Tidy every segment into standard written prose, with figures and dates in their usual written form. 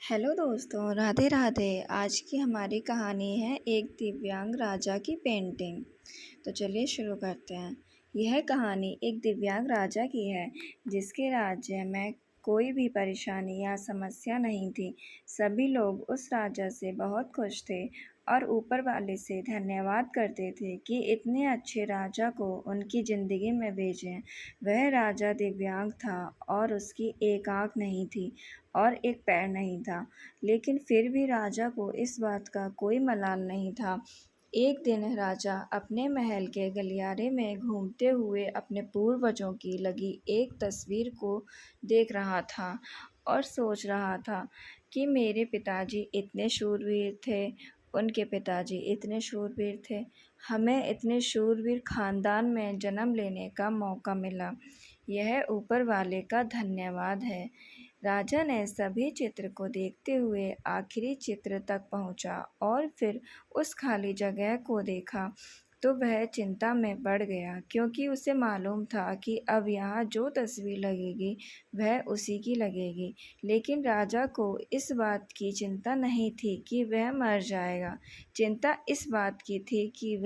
Hello दोस्तों, राधे राधे। आज की हमारी कहानी है एक दिव्यांग राजा की पेंटिंग। तो चलिए शुरू करते हैं। यह कहानी एक दिव्यांग राजा की है जिसके राज्य में कोई भी परेशानी या समस्या नहीं थी। सभी लोग उस राजा से बहुत खुश थे और ऊपर वाले से धन्यवाद करते थे कि इतने अच्छे राजा को उनकी ज़िंदगी में भेजें। वह राजा दिव्यांग था और उसकी एक आँख नहीं थी और एक पैर नहीं था, लेकिन फिर भी राजा को इस बात का कोई मलाल नहीं था। एक दिन राजा अपने महल के गलियारे में घूमते हुए अपने पूर्वजों की लगी एक तस्वीर को देख रहा था और सोच रहा था कि मेरे पिताजी इतने शूरवीर थे, उनके पिताजी इतने शूरवीर थे, हमें इतने शूरवीर खानदान में जन्म लेने का मौका मिला। यह ऊपर वाले का धन्यवाद है। राजा ने सभी चित्र को देखते हुए आखिरी चित्र तक पहुंचा और फिर उस खाली जगह को देखा तो वह चिंता में पड़ गया, क्योंकि उसे मालूम था कि अब यहाँ जो तस्वीर लगेगी वह उसी की लगेगी। लेकिन राजा को इस बात की चिंता नहीं थी कि वह मर जाएगा। चिंता इस बात की थी कि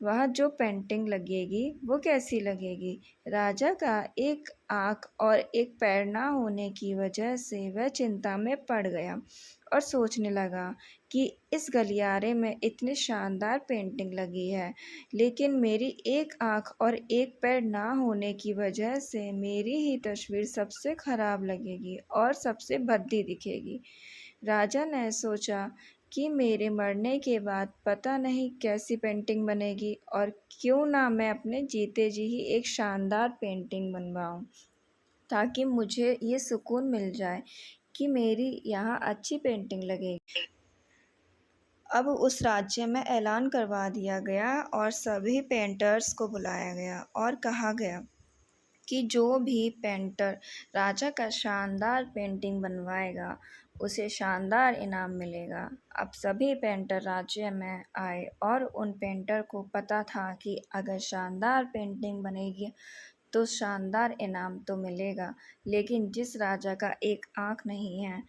वह जो पेंटिंग लगेगी वो कैसी लगेगी। राजा का एक आँख और एक पैर ना होने की वजह से वह चिंता में पड़ गया और सोचने लगा कि इस गलियारे में इतनी शानदार पेंटिंग लगी है, लेकिन मेरी एक आँख और एक पैर ना होने की वजह से मेरी ही तस्वीर सबसे खराब लगेगी और सबसे भद्दी दिखेगी। राजा ने सोचा कि मेरे मरने के बाद पता नहीं कैसी पेंटिंग बनेगी, और क्यों ना मैं अपने जीते जी ही एक शानदार पेंटिंग बनवाऊँ, ताकि मुझे ये सुकून मिल जाए कि मेरी यहाँ अच्छी पेंटिंग लगेगी। अब उस राज्य में ऐलान करवा दिया गया और सभी पेंटर्स को बुलाया गया और कहा गया कि जो भी पेंटर राजा का शानदार पेंटिंग बनवाएगा उसे शानदार इनाम मिलेगा। अब सभी पेंटर राज्य में आए और उन पेंटर को पता था कि अगर शानदार पेंटिंग बनेगी तो शानदार इनाम तो मिलेगा, लेकिन जिस राजा का एक आँख नहीं है,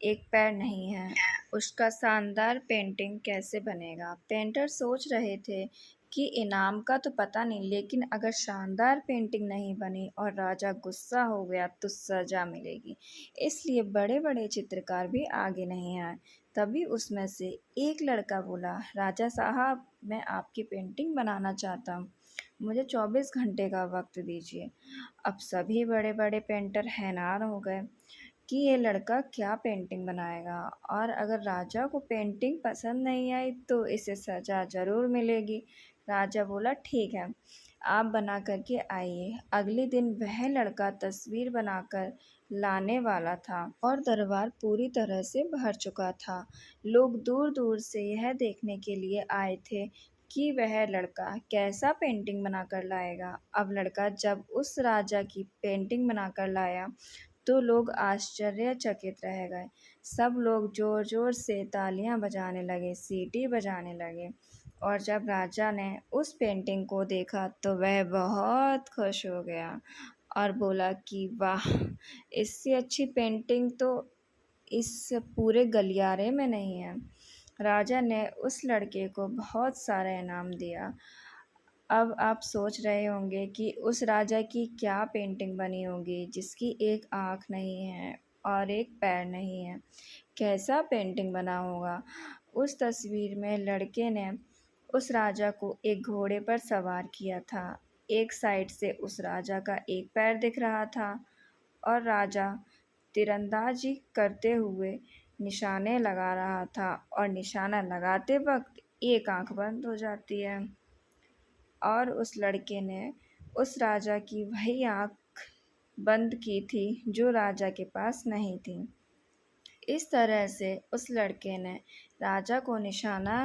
एक पैर नहीं है, उसका शानदार पेंटिंग कैसे बनेगा। पेंटर सोच रहे थे कि इनाम का तो पता नहीं, लेकिन अगर शानदार पेंटिंग नहीं बनी और राजा गुस्सा हो गया तो सज़ा मिलेगी। इसलिए बड़े बड़े चित्रकार भी आगे नहीं आए। तभी उसमें से एक लड़का बोला, राजा साहब, मैं आपकी पेंटिंग बनाना चाहता हूँ, मुझे 24 घंटे का वक्त दीजिए। अब सभी बड़े बड़े पेंटर हैरान हो गए कि ये लड़का क्या पेंटिंग बनाएगा, और अगर राजा को पेंटिंग पसंद नहीं आई तो इसे सज़ा ज़रूर मिलेगी। राजा बोला, ठीक है, आप बना करके आइए। अगले दिन वह लड़का तस्वीर बनाकर लाने वाला था और दरबार पूरी तरह से भर चुका था। लोग दूर दूर से यह देखने के लिए आए थे कि वह लड़का कैसा पेंटिंग बनाकर लाएगा। अब लड़का जब उस राजा की पेंटिंग बनाकर लाया तो लोग आश्चर्यचकित रह गए। सब लोग ज़ोर ज़ोर से तालियां बजाने लगे, सीटी बजाने लगे, और जब राजा ने उस पेंटिंग को देखा तो वह बहुत खुश हो गया और बोला कि वाह, इससे अच्छी पेंटिंग तो इस पूरे गलियारे में नहीं है। राजा ने उस लड़के को बहुत सारा इनाम दिया। अब आप सोच रहे होंगे कि उस राजा की क्या पेंटिंग बनी होगी जिसकी एक आँख नहीं है और एक पैर नहीं है। कैसा पेंटिंग बना होगा। उस तस्वीर में लड़के ने उस राजा को एक घोड़े पर सवार किया था। एक साइड से उस राजा का एक पैर दिख रहा था और राजा तीरंदाजी करते हुए निशाने लगा रहा था, और निशाना लगाते वक्त एक आँख बंद हो जाती है, और उस लड़के ने उस राजा की वही आँख बंद की थी जो राजा के पास नहीं थी। इस तरह से उस लड़के ने राजा को निशाना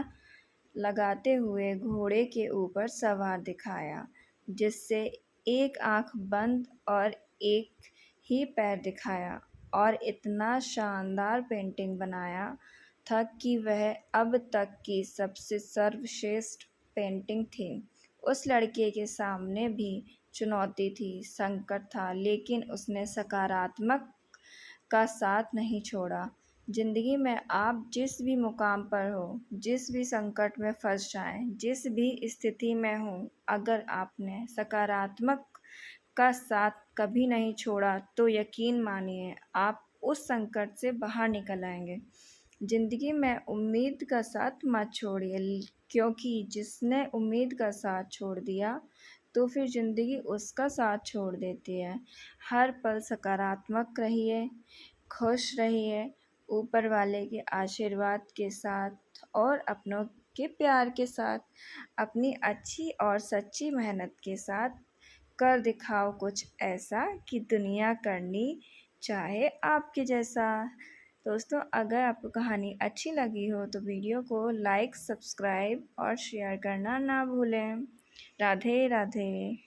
लगाते हुए घोड़े के ऊपर सवार दिखाया, जिससे एक आँख बंद और एक ही पैर दिखाया, और इतना शानदार पेंटिंग बनाया था कि वह अब तक की सबसे सर्वश्रेष्ठ पेंटिंग थी। उस लड़के के सामने भी चुनौती थी, संकट था, लेकिन उसने सकारात्मक का साथ नहीं छोड़ा। ज़िंदगी में आप जिस भी मुकाम पर हो, जिस भी संकट में फंस जाएं, जिस भी स्थिति में हो, अगर आपने सकारात्मक का साथ कभी नहीं छोड़ा तो यकीन मानिए आप उस संकट से बाहर निकल आएंगे। ज़िंदगी में उम्मीद का साथ मत छोड़िए, क्योंकि जिसने उम्मीद का साथ छोड़ दिया तो फिर ज़िंदगी उसका साथ छोड़ देती है। हर पल सकारात्मक रहिए, खुश रहिए, ऊपर वाले के आशीर्वाद के साथ और अपनों के प्यार के साथ, अपनी अच्छी और सच्ची मेहनत के साथ कर दिखाओ कुछ ऐसा कि दुनिया करनी चाहे आपके जैसा। दोस्तों, अगर आपको कहानी अच्छी लगी हो तो वीडियो को लाइक, सब्सक्राइब और शेयर करना ना भूलें। राधे राधे।